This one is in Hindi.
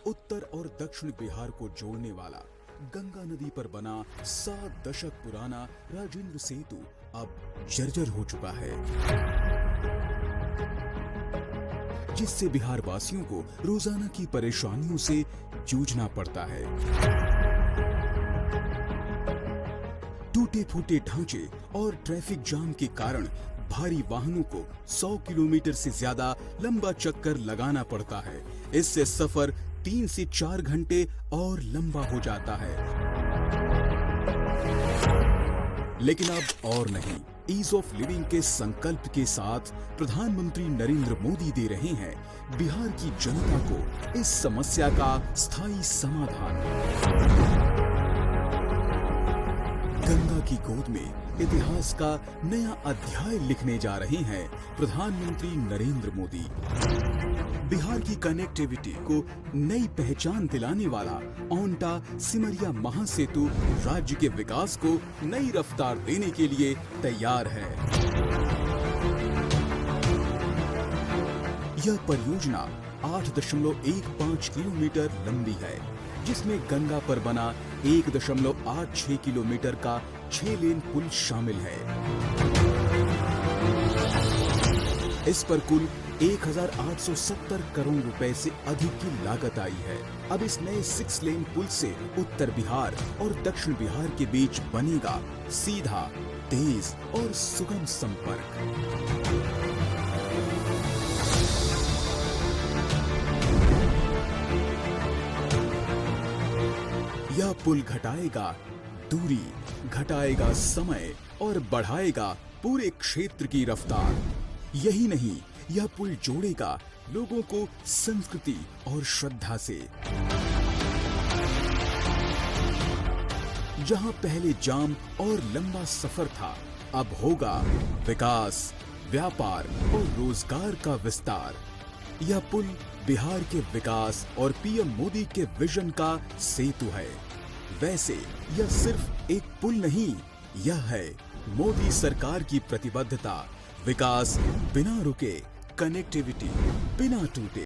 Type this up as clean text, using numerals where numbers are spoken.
उत्तर और दक्षिण बिहार को जोड़ने वाला गंगा नदी पर बना 7 दशक पुराना राजेंद्र सेतु अब जर्जर हो चुका है, जिससे बिहार वासियों को रोजाना की परेशानियों से जूझना पड़ता है। टूटे फूटे ढांचे और ट्रैफिक जाम के कारण भारी वाहनों को 100 किलोमीटर से ज्यादा लंबा चक्कर लगाना पड़ता है। इससे सफर 3 से 4 घंटे और लंबा हो जाता है। लेकिन अब और नहीं, ईज ऑफ लिविंग के संकल्प के साथ प्रधानमंत्री नरेंद्र मोदी दे रहे हैं बिहार की जनता को इस समस्या का स्थायी समाधान। गंगा की गोद में इतिहास का नया अध्याय लिखने जा रहे हैं प्रधानमंत्री नरेंद्र मोदी। बिहार की कनेक्टिविटी को नई पहचान दिलाने वाला ओंटा सिमरिया महासेतु राज्य के विकास को नई रफ्तार देने के लिए तैयार है। यह परियोजना 8.15 किलोमीटर लंबी है, जिसमें गंगा पर बना 1.86 किलोमीटर का 6 लेन पुल शामिल है। इस पर कुल 1870 करोड़ रुपए से अधिक की लागत आई है। अब इस नए 6 लेन पुल से उत्तर बिहार और दक्षिण बिहार के बीच बनेगा सीधा, तेज और सुगम संपर्क। यह पुल घटाएगा दूरी, घटाएगा समय और बढ़ाएगा पूरे क्षेत्र की रफ्तार। यही नहीं, यह पुल जोड़ेगा लोगों को संस्कृति और श्रद्धा से। जहां पहले जाम और लंबा सफर था, अब होगा विकास, व्यापार और रोजगार का विस्तार। यह पुल बिहार के विकास और पीएम मोदी के विजन का सेतु है। वैसे यह सिर्फ एक पुल नहीं, यह है मोदी सरकार की प्रतिबद्धता। विकास बिना रुके, कनेक्टिविटी बिना टूटे।